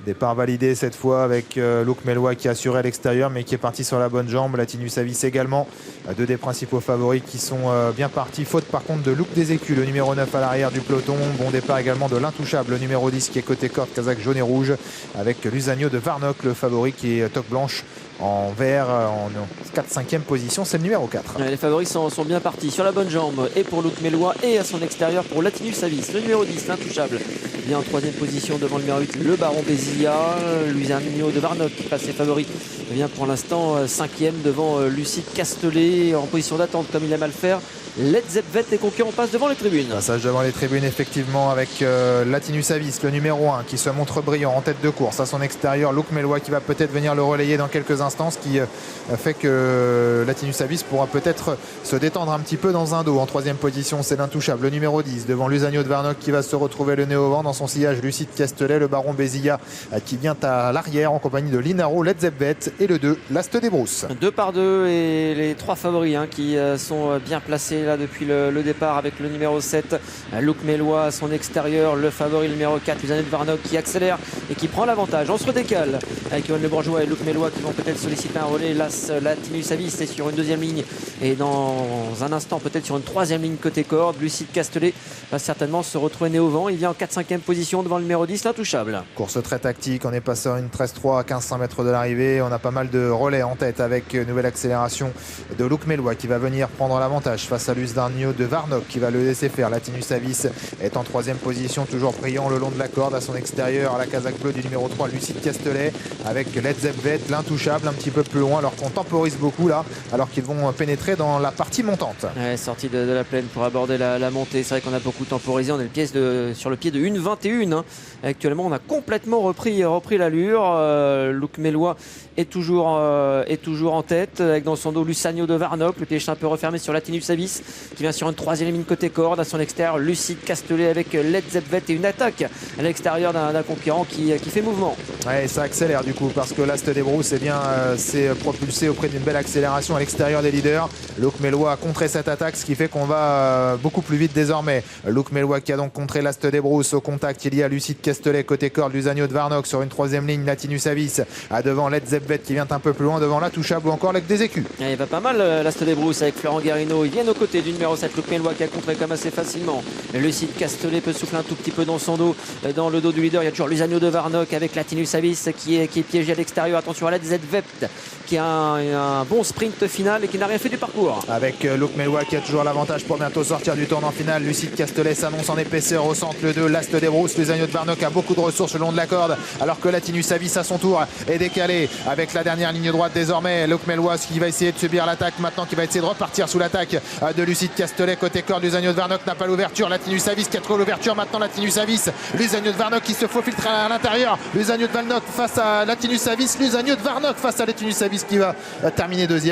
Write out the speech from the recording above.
Départ validé cette fois avec Luc Mellois qui a assuré à l'extérieur mais qui est parti sur la bonne jambe. Latinus Avis également. Deux des principaux favoris qui sont bien partis. Faute par contre de Luc Desécu, le numéro 9 à l'arrière du peloton. Bon départ également de l'intouchable, le numéro 10 qui est côté corde, casaque jaune et rouge. Avec Lusagno de Varnock, le favori qui est toque blanche en vert en 4-5e position, c'est le numéro 4. Les favoris sont bien partis sur la bonne jambe et pour Luc Mellois et à son extérieur pour Latinus Avis. Le numéro 10, l'intouchable, bien en 3e position devant le numéro 8, le Baron Bézilla. Lusagno de Varnock qui passe ses favoris, vient pour l'instant 5e devant Lucide Castellet en position d'attente comme il aime à le faire. Led Zeppvet, les concurrents passent devant les tribunes. Passage devant les tribunes effectivement avec Latinus Avis, le numéro 1 qui se montre brillant en tête de course. À son extérieur, Luc Mellois qui va peut-être venir le relayer dans quelques instants, ce qui fait que Latinus Avis pourra peut-être se détendre un petit peu dans un dos. En 3e position, c'est l'intouchable, le numéro 10 devant Lusagno de Varnock qui va se retrouver le nez au vent dans son sillage. Lucide Castellet, le Baron Bézilla qui vient à l'arrière en compagnie de Linaro, Led Zeppvet et le 2, Last des Brousses. 2 par 2 et les 3 favoris qui sont bien placés là depuis le départ avec le numéro 7 Luc Mellois à son extérieur, le favori le numéro 4 Lusagno de Varnock qui accélère et qui prend l'avantage. On se redécale avec Yoann Le Bourgeois et Luc Mellois qui vont peut-être solliciter un relais. Latinus Avis est sur une 2e ligne et dans un instant peut-être sur une 3e ligne côté corde. Lucide Castellet va certainement se retrouver nez au vent, il vient en 4-5e position devant le numéro 10 l'intouchable. Course très tactique, on est passé à une 13-3 à 1500 mètres de l'arrivée. On a pas mal de relais en tête avec nouvelle accélération de Luc Mellois qui va venir prendre l'avantage face à Lusagno de Varnock qui va le laisser faire. Latinus Avis est en 3e position, toujours brillant le long de la corde. À son extérieur, à la casaque bleue du numéro 3 Lucide Castellet avec Led Zeppvet, l'intouchable un petit peu plus loin alors qu'on temporise beaucoup là, alors qu'ils vont pénétrer dans la partie montante. Ouais, sortie de la plaine pour aborder la montée. C'est vrai qu'on a beaucoup temporisé, on est sur le pied de 1,21. Actuellement on a complètement repris l'allure. Luc Mellois est toujours en tête avec dans son dos Lusagno de Varnock, le pied un peu refermé sur Latinus Avis qui vient sur une 3e ligne côté corde. À son extérieur, Lucide Castellet avec Led Zeppvet et une attaque à l'extérieur d'un concurrent qui fait mouvement. Ouais, ça accélère du coup parce que Last des Brousses s'est propulsé auprès d'une belle accélération à l'extérieur des leaders. Luc Mellois a contré cette attaque, ce qui fait qu'on va beaucoup plus vite désormais. Luc Mellois qui a donc contré Last des Brousses. Au contact, il y a Lucide Castellet côté corde, Lusagno de Varnock sur une 3e ligne, Latinus Avis à devant Led Zeppvet qui vient un peu plus loin devant l'intouchable ou encore Lec des Écus. Il va pas mal Last des Brousses avec Florent Guarino. Il vient aux côtés du numéro 7 Luc Mellois qui a contré comme assez facilement. Lucide Castellet peut souffler un tout petit peu dans son dos, dans le dos du leader. Il y a toujours Lusagno de Varnock avec Latinus Avis qui est piégé à l'extérieur. Attention à Led Zeppvet qui a un bon sprint final et qui n'a rien fait du parcours. Avec Luc Mellois qui a toujours l'avantage pour bientôt sortir du tournant final. Lucide Castellet s'annonce en épaisseur au centre, le 2 Last des Brousses. Lusagno de Varnock a beaucoup de ressources le long de la corde alors que Latinus Avis à son tour est décalé avec la dernière ligne droite désormais. Luc Mellois qui va essayer de subir l'attaque maintenant, qui va essayer de repartir sous l'attaque de Lucide Castellet côté corde. Lusagno de Varnock n'a pas l'ouverture. Latinus Avis qui a trouvé l'ouverture maintenant. Latinus Avis, Lusagno de Varnock qui se faufile à l'intérieur. Lusagno de Varnock face à Latinus Avis. Lusagno de Varnock face à Latinus Avis qui va terminer 2e.